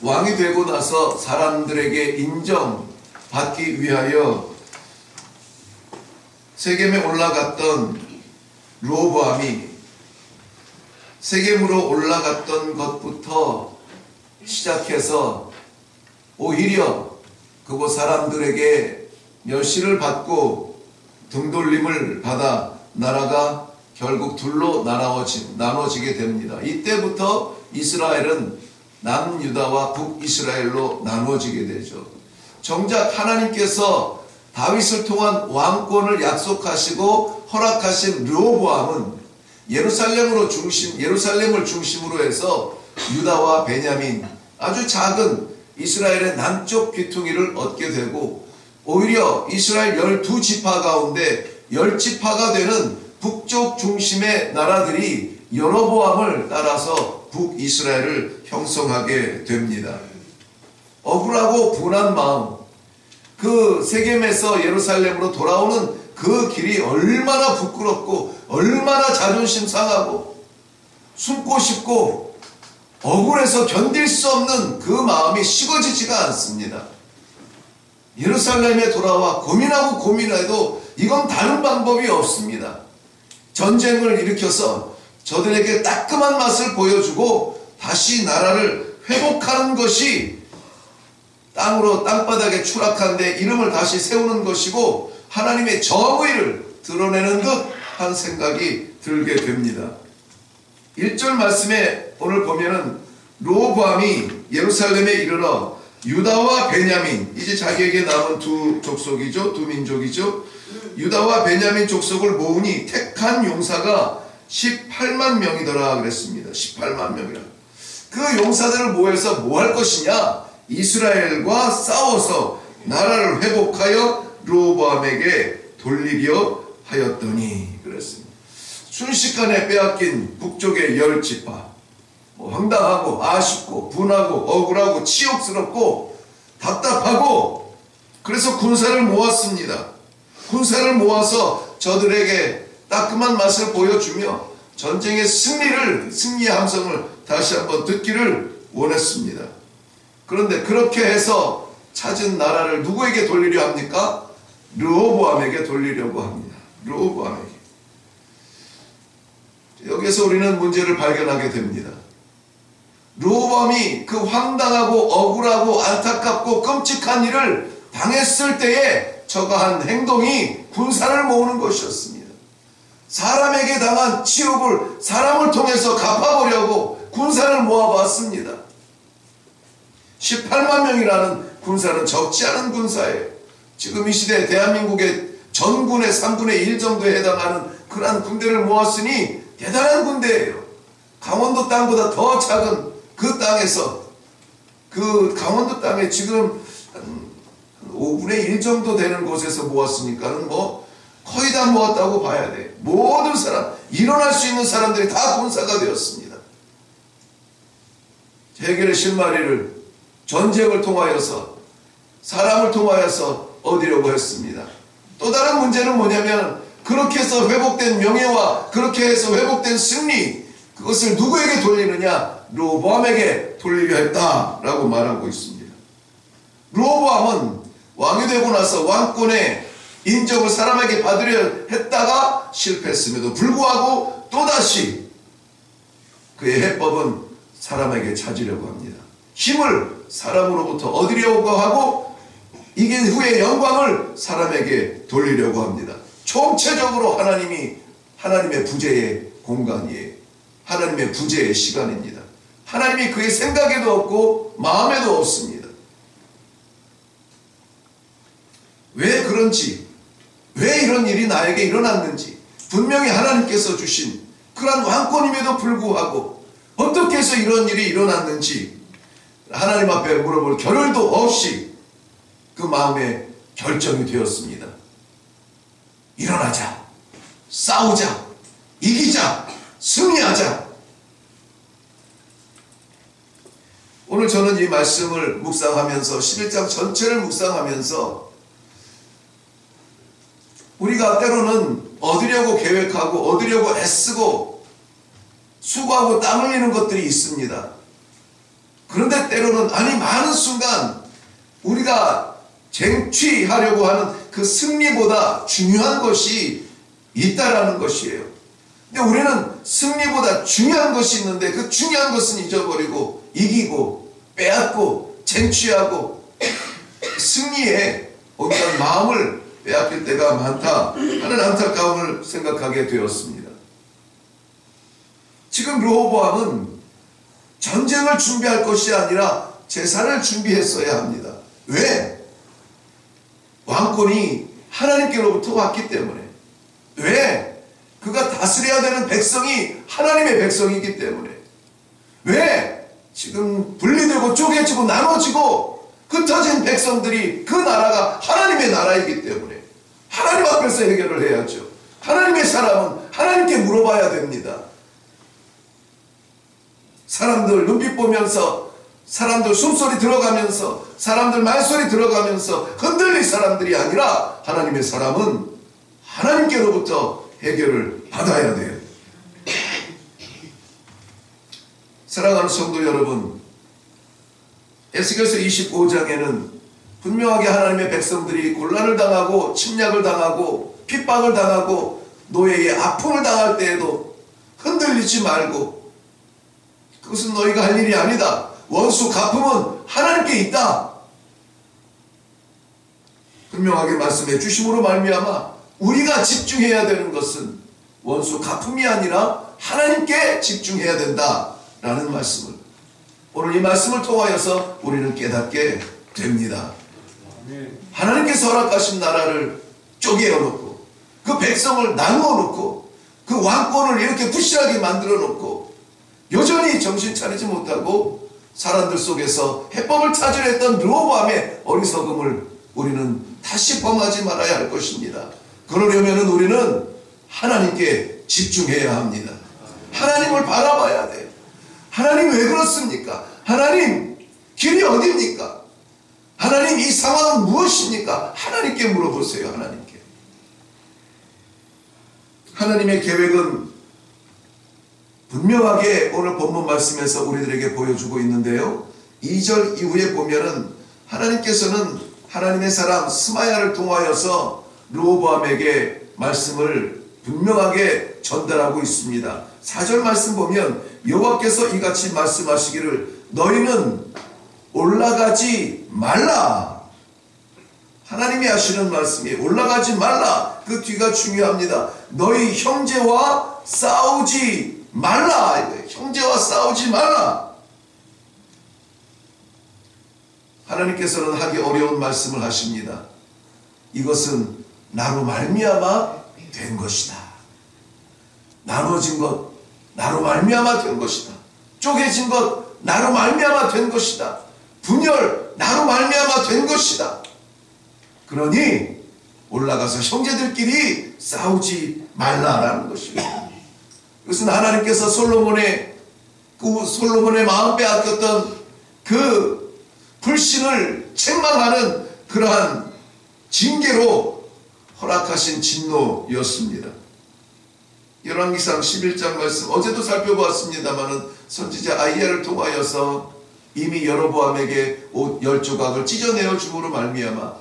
왕이 되고 나서 사람들에게 인정받기 위하여 세겜에 올라갔던 르호보암이 세겜으로 올라갔던 것부터 시작해서 오히려 그곳 사람들에게 멸시를 받고 등돌림을 받아 나라가 결국 둘로 나눠지게 됩니다. 이때부터 이스라엘은 남유다와 북이스라엘로 나눠지게 되죠. 정작 하나님께서 다윗을 통한 왕권을 약속하시고 허락하신 르호보암은 예루살렘을 중심으로 해서 유다와 베냐민, 아주 작은 이스라엘의 남쪽 귀퉁이를 얻게 되고, 오히려 이스라엘 12지파 가운데 10지파가 되는 북쪽 중심의 나라들이 여로보암을 따라서 북이스라엘을 형성하게 됩니다. 억울하고 분한 마음, 그 세겜에서 예루살렘으로 돌아오는 그 길이 얼마나 부끄럽고 얼마나 자존심 상하고 숨고 싶고 억울해서 견딜 수 없는 그 마음이 식어지지가 않습니다. 예루살렘에 돌아와 고민해도 이건 다른 방법이 없습니다. 전쟁을 일으켜서 저들에게 따끔한 맛을 보여주고 다시 나라를 회복하는 것이 땅바닥에 추락한 데 이름을 다시 세우는 것이고 하나님의 정의를 드러내는 듯 한 생각이 들게 됩니다. 1절 말씀에 오늘 보면은 르호보암이 예루살렘에 이르러 유다와 베냐민, 이제 자기에게 남은 두 족속이죠, 두 민족이죠, 유다와 베냐민 족속을 모으니 택한 용사가 18만 명이더라 그랬습니다. 18만 명이라. 그 용사들을 모여서 뭐 할 것이냐? 이스라엘과 싸워서 나라를 회복하여 르호보암에게 돌리려 하였더니 그랬습니다. 순식간에 빼앗긴 북쪽의 10지파, 황당하고 아쉽고 분하고 억울하고 치욕스럽고 답답하고, 그래서 군사를 모았습니다. 군사를 모아서 저들에게 따끔한 맛을 보여주며 전쟁의 승리의 함성을 다시 한번 듣기를 원했습니다. 그런데 그렇게 해서 찾은 나라를 누구에게 돌리려 합니까? 르호보암에게 돌리려고 합니다. 르호보암에게. 여기서 우리는 문제를 발견하게 됩니다. 르호보암이 그 황당하고 억울하고 안타깝고 끔찍한 일을 당했을 때에 저가 한 행동이 군사를 모으는 것이었습니다. 사람에게 당한 치욕을 사람을 통해서 갚아보려고 군사를 모아봤습니다. 18만 명이라는 군사는 적지 않은 군사예요. 지금 이 시대 대한민국의 전군의 3분의 1 정도에 해당하는 그러한 군대를 모았으니 대단한 군대예요. 강원도 땅보다 더 작은 그 땅에서, 그 강원도 땅에 지금 한 5분의 1 정도 되는 곳에서 모았으니까는 거의 다 모았다고 봐야 돼. 모든 사람, 일어날 수 있는 사람들이 다 군사가 되었습니다. 해결의 실마리를 전쟁을 통하여서, 사람을 통하여서 얻으려고 했습니다. 또 다른 문제는 뭐냐면, 그렇게 해서 회복된 명예와 그렇게 해서 회복된 승리, 그것을 누구에게 돌리느냐? 르호보암에게 돌리려 했다라고 말하고 있습니다. 르호보암은 왕이 되고 나서 왕권의 인정을 사람에게 받으려 했다가 실패했음에도 불구하고 또다시 그의 해법은 사람에게 찾으려고 합니다. 힘을 사람으로부터 얻으려고 하고 이긴 후에 영광을 사람에게 돌리려고 합니다. 총체적으로 하나님의 부재의 공간이에요. 하나님의 부재의 시간입니다. 하나님이 그의 생각에도 없고 마음에도 없습니다. 왜 그런지, 왜 이런 일이 나에게 일어났는지, 분명히 하나님께서 주신 그러한 왕권임에도 불구하고 어떻게 해서 이런 일이 일어났는지 하나님 앞에 물어볼 겨를도 없이 그 마음에 결정이 되었습니다. 일어나자, 싸우자, 이기자, 승리하자. 오늘 저는 이 말씀을 묵상하면서 11장 전체를 묵상하면서 우리가 때로는 얻으려고 계획하고 얻으려고 애쓰고 수고하고 땀 흘리는 것들이 있습니다. 그런데 때로는 많은 순간 우리가 쟁취하려고 하는 그 승리보다 중요한 것이 있다라는 것이에요. 근데 우리는 승리보다 중요한 것이 있는데 그 중요한 것은 잊어버리고 이기고 빼앗고 쟁취하고 승리에 온갖 마음을 빼앗길 때가 많다 하는 안타까움을 생각하게 되었습니다. 지금 르호보암은 전쟁을 준비할 것이 아니라 제사를 준비했어야 합니다. 왜? 왕권이 하나님께로부터 왔기 때문에. 왜? 그가 다스려야 되는 백성이 하나님의 백성이기 때문에. 왜? 지금 분리되고 쪼개지고 나눠지고 흩어진 백성들이 그 나라가 하나님의 나라이기 때문에 하나님 앞에서 해결을 해야죠. 하나님의 사람은 하나님께 물어봐야 됩니다. 사람들 눈빛 보면서, 사람들 숨소리 들어가면서, 사람들 말소리 들어가면서 흔들릴 사람들이 아니라 하나님의 사람은 하나님께로부터 해결을 받아야 돼요. 사랑하는 성도 여러분, 에스겔서 25장에는 분명하게 하나님의 백성들이 곤란을 당하고 침략을 당하고 핍박을 당하고 노예의 아픔을 당할 때에도 흔들리지 말고, 그것은 너희가 할 일이 아니다. 원수 갚음은 하나님께 있다. 분명하게 말씀해 주심으로 말미암아 우리가 집중해야 되는 것은 원수 갚음이 아니라 하나님께 집중해야 된다라는 말씀을, 오늘 이 말씀을 통하여서 우리는 깨닫게 됩니다. 하나님께서 허락하신 나라를 쪼개어 놓고 그 백성을 나누어 놓고 그 왕권을 이렇게 부실하게 만들어 놓고 여전히 정신 차리지 못하고 사람들 속에서 해법을 찾으려 했던 르호보암의 어리석음을 우리는 다시 범하지 말아야 할 것입니다. 그러려면 우리는 하나님께 집중해야 합니다. 하나님을 바라봐야 돼요. 하나님 왜 그렇습니까? 하나님 길이 어디입니까? 하나님 이 상황은 무엇입니까? 하나님께 물어보세요. 하나님께. 하나님의 계획은 분명하게 오늘 본문 말씀에서 우리들에게 보여주고 있는데요. 2절 이후에 보면은 하나님께서는 하나님의 사람 스마야를 통하여서 르호보암에게 말씀을 분명하게 전달하고 있습니다. 4절 말씀 보면 여호와께서 이같이 말씀하시기를 너희는 올라가지 말라. 하나님이 하시는 말씀이 올라가지 말라. 그 뒤가 중요합니다. 너희 형제와 싸우지 말라. 형제와 싸우지 말라. 하나님께서는 하기 어려운 말씀을 하십니다. 이것은 나로 말미암아 된 것이다. 나눠진 것 나로 말미암아 된 것이다. 쪼개진 것 나로 말미암아 된 것이다. 분열 나로 말미암아 된 것이다. 그러니 올라가서 형제들끼리 싸우지 말라라는 것입니다. 그것은 하나님께서 솔로몬의 마음 빼앗겼던 그 불신을 책망하는 그러한 징계로 허락하신 진노였습니다. 열왕기상 11장 말씀 어제도 살펴보았습니다마는 선지자 아이야를 통하여서 이미 여로보암에게 옷 10조각을 찢어내어 줌으로 말미암아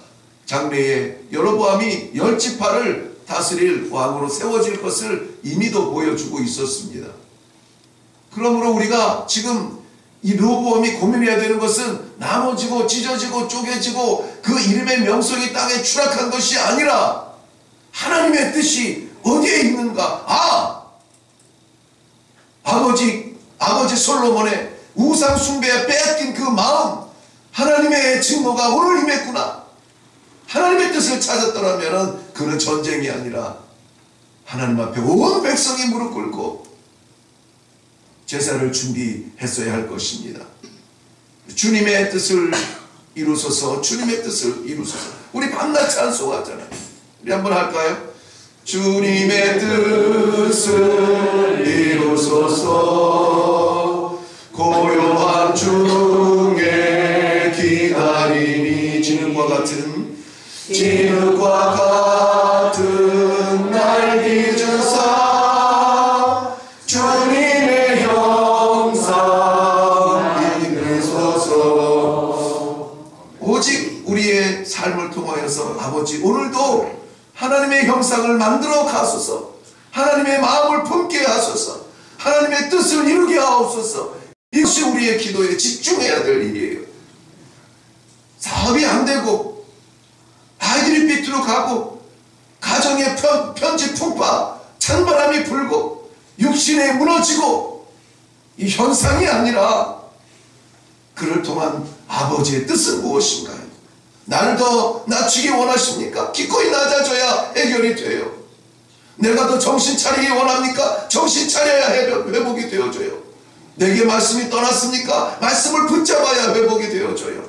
장래에 여로보암이 10지파를 다스릴 왕으로 세워질 것을 이미도 보여주고 있었습니다. 그러므로 우리가 지금 이 르호보암이 고민해야 되는 것은 나눠지고 찢어지고 쪼개지고 그 이름의 명성이 땅에 추락한 것이 아니라 하나님의 뜻이 어디에 있는가? 아버지 솔로몬의 우상 숭배에 빼앗긴 그 마음, 하나님의 진노가 오늘 임했구나. 하나님의 뜻을 찾았더라면 그는 전쟁이 아니라 하나님 앞에 온 백성이 무릎 꿇고 제사를 준비했어야 할 것입니다. 주님의 뜻을 이루소서, 주님의 뜻을 이루소서. 우리 밤낮 찬송하잖아요. 우리 한번 할까요? 주님의 뜻을 이루소서, 고요한 중에 기다리니 진흙과 같은 날 빚으사 주님의 형상 이루소서. 아버지, 오늘도 하나님의 형상을 만들어 가소서. 하나님의 마음을 품게 하소서. 하나님의 뜻을 이루게 하옵소서. 이것이 우리의 기도에 집중해야 될 일이에요. 사업이 안 되고 아이들이 삐뚤어 가고 가정의 편지 풍파 찬바람이 불고 육신에 무너지고 이 현상이 아니라 그를 통한 아버지의 뜻은 무엇인가요? 나를 더 낮추기 원하십니까? 기꺼이 낮아져야 해결이 돼요. 내가 더 정신 차리기 원합니까? 정신 차려야 회복이 되어져요. 내게 말씀이 떠났습니까? 말씀을 붙잡아야 회복이 되어져요.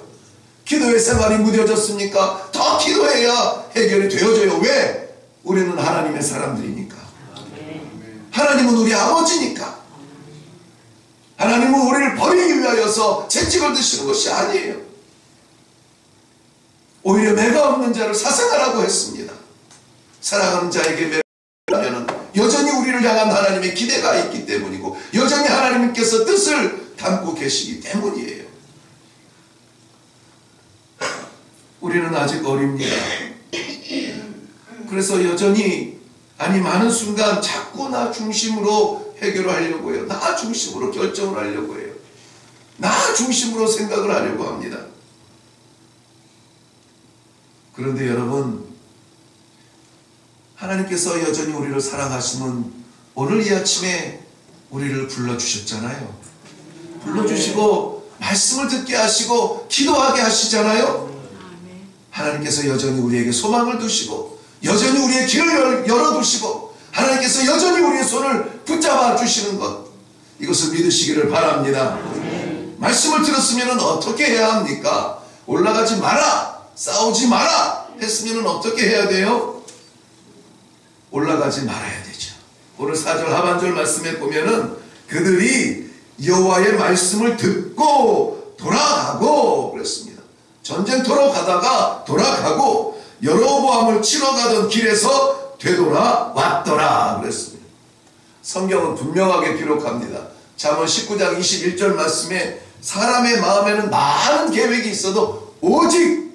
기도의 생활이 무뎌졌습니까? 더 기도해야 해결이 되어져요. 왜? 우리는 하나님의 사람들이니까. 하나님은 우리 아버지니까. 하나님은 우리를 버리기 위하여서 채찍을 드시는 것이 아니에요. 오히려 매가 없는 자를 사생하라고 했습니다. 사랑하는 자에게 매가면 여전히 우리를 향한 하나님의 기대가 있기 때문이고 여전히 하나님께서 뜻을 담고 계시기 때문이에요. 우리는 아직 어립니다. 그래서 여전히 많은 순간 자꾸 나 중심으로 해결을 하려고 해요. 나 중심으로 결정을 하려고 해요. 나 중심으로 생각을 하려고 합니다. 그런데 여러분, 하나님께서 여전히 우리를 사랑하시면 오늘 이 아침에 우리를 불러주셨잖아요. 불러주시고 말씀을 듣게 하시고 기도하게 하시잖아요. 하나님께서 여전히 우리에게 소망을 두시고 여전히 우리의 길을 열어두시고 하나님께서 여전히 우리의 손을 붙잡아 주시는 것, 이것을 믿으시기를 바랍니다. 말씀을 들었으면 어떻게 해야 합니까? 올라가지 마라, 싸우지 마라 했으면 어떻게 해야 돼요? 올라가지 말아야 되죠. 오늘 4절 하반절 말씀에 보면은 그들이 여호와의 말씀을 듣고 돌아가고 그랬습니다. 전쟁터로 가다가 돌아가고 여로보암을 치러 가던 길에서 되돌아왔더라 그랬습니다. 성경은 분명하게 기록합니다. 잠언 19장 21절 말씀에 사람의 마음에는 많은 계획이 있어도 오직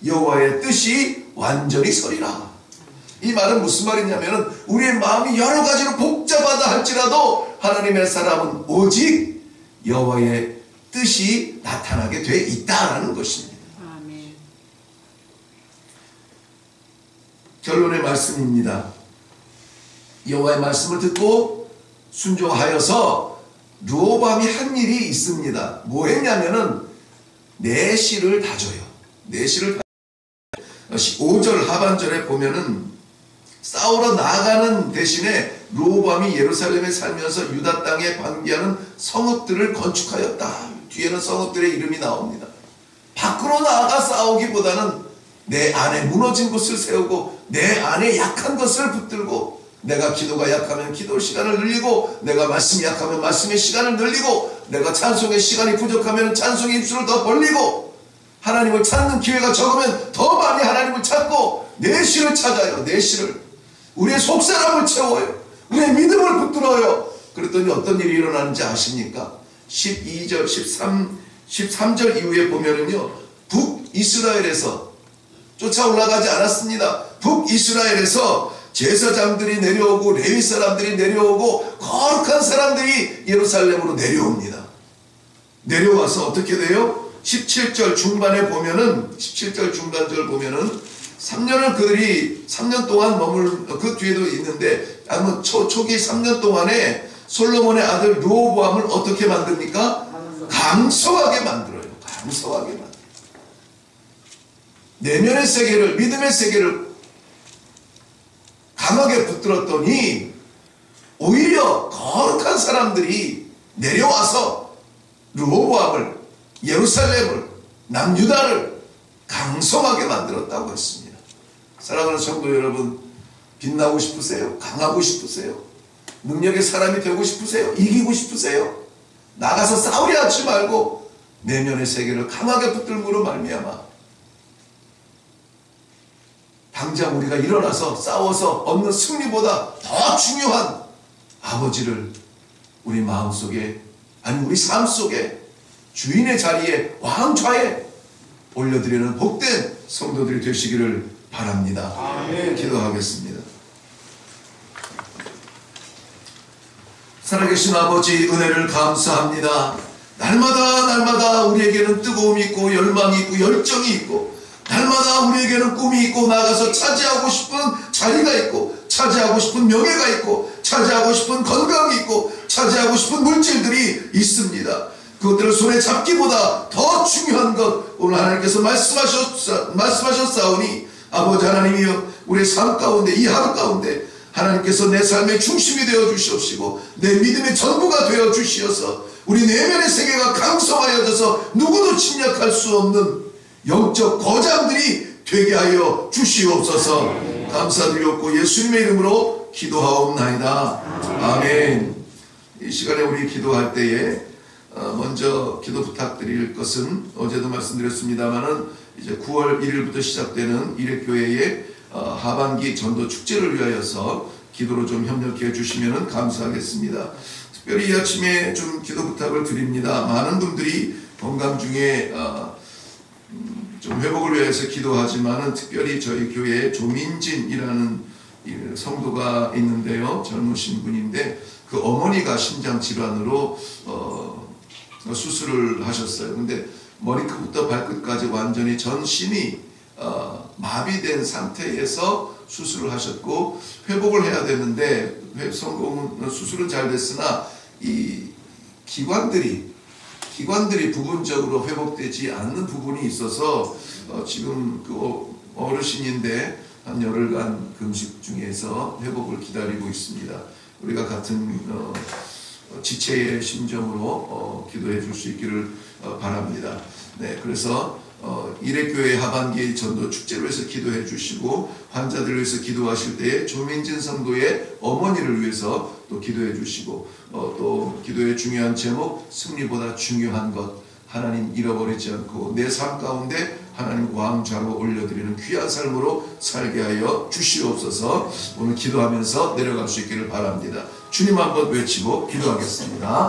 여호와의 뜻이 완전히 서리라. 이 말은 무슨 말이냐면 우리의 마음이 여러 가지로 복잡하다 할지라도 하나님의 사람은 오직 여호와의 뜻이 나타나게 돼 있다라는 것입니다. 아멘. 결론의 말씀입니다. 여호와의 말씀을 듣고 순종하여서 르호보암이 한 일이 있습니다. 뭐 했냐면은 내실을 다져요. 내실을 다져요. 5절 하반절에 보면은 싸우러 나아가는 대신에 르호보암이 예루살렘에 살면서 유다 땅에 관계하는 성읍들을 건축하였다. 뒤에는 성읍들의 이름이 나옵니다. 밖으로 나아가 싸우기보다는 내 안에 무너진 것을 세우고 내 안에 약한 것을 붙들고, 내가 기도가 약하면 기도 시간을 늘리고, 내가 말씀이 약하면 말씀의 시간을 늘리고, 내가 찬송의 시간이 부족하면 찬송의 입술을 더 벌리고, 하나님을 찾는 기회가 적으면 더 많이 하나님을 찾고 내실을 찾아요. 내실을. 우리의 속사람을 채워요. 우리의 믿음을 붙들어요. 그랬더니 어떤 일이 일어나는지 아십니까? 12절 13절 이후에 보면은요, 북이스라엘에서 쫓아 올라가지 않았습니다. 북이스라엘에서 제사장들이 내려오고 레위 사람들이 내려오고 거룩한 사람들이 예루살렘으로 내려옵니다. 내려와서 어떻게 돼요? 17절 중반에 보면은 17절 중반절 보면은 3년을 그들이 3년 동안 그 뒤에도 있는데 아무 초기 3년 동안에 솔로몬의 아들 르호보암을 어떻게 만듭니까? 강성하게 만들어요. 강성하게 만들어요. 내면의 세계를, 믿음의 세계를 강하게 붙들었더니 오히려 거룩한 사람들이 내려와서 르호보암을, 예루살렘을, 남유다를 강성하게 만들었다고 했습니다. 사랑하는 성도 여러분, 빛나고 싶으세요? 강하고 싶으세요? 능력의 사람이 되고 싶으세요? 이기고 싶으세요? 나가서 싸우려 하지 말고 내면의 세계를 강하게 붙들므로 말미암아 당장 우리가 일어나서 싸워서 얻는 승리보다 더 중요한 아버지를 우리 마음속에, 아니 우리 삶 속에 주인의 자리에 왕좌에 올려드리는 복된 성도들이 되시기를 바랍니다. 아멘. 기도하겠습니다. 살아계신 아버지, 은혜를 감사합니다. 날마다 우리에게는 뜨거움이 있고 열망이 있고 열정이 있고, 날마다 우리에게는 꿈이 있고, 나가서 차지하고 싶은 자리가 있고, 차지하고 싶은 명예가 있고, 차지하고 싶은 건강이 있고, 차지하고 싶은 물질들이 있습니다. 그것들을 손에 잡기보다 더 중요한 것, 오늘 하나님께서 말씀하셨사오니 아버지 하나님이여, 우리의 삶 가운데, 이 하루 가운데 하나님께서 내 삶의 중심이 되어 주시옵시고 내 믿음의 전부가 되어 주시어서 우리 내면의 세계가 강성하여져서 누구도 침략할 수 없는 영적 거장들이 되게 하여 주시옵소서. 감사드리옵고 예수님의 이름으로 기도하옵나이다. 아멘. 이 시간에 우리 기도할 때에 먼저 기도 부탁드릴 것은, 어제도 말씀드렸습니다마는 이제 9월 1일부터 시작되는 이레교회의 하반기 전도 축제를 위하여서 기도로 좀 협력해 주시면 감사하겠습니다. 특별히 이 아침에 좀 기도 부탁을 드립니다. 많은 분들이 건강 중에 좀 회복을 위해서 기도하지만은, 특별히 저희 교회에 조민진이라는 성도가 있는데요. 젊으신 분인데 그 어머니가 심장 질환으로 수술을 하셨어요. 근데 머리끝부터 발끝까지 완전히 전신이 마비된 상태에서 수술을 하셨고 회복을 해야 되는데 수술은 잘 됐으나 이 기관들이 부분적으로 회복되지 않는 부분이 있어서 지금 그 어르신인데 한 열흘간 금식 중에서 회복을 기다리고 있습니다. 우리가 같은 지체의 심정으로 기도해 줄 수 있기를 바랍니다. 네, 그래서 이레교회 하반기 전도 축제를 위해서 기도해 주시고, 환자들을 위해서 기도하실 때에 조민진 성도의 어머니를 위해서 또 기도해 주시고, 또 기도의 중요한 제목, 승리보다 중요한 것, 하나님 잃어버리지 않고 내 삶 가운데 하나님 왕좌로 올려드리는 귀한 삶으로 살게 하여 주시옵소서. 오늘 기도하면서 내려갈 수 있기를 바랍니다. 주님 한번 외치고 기도하겠습니다.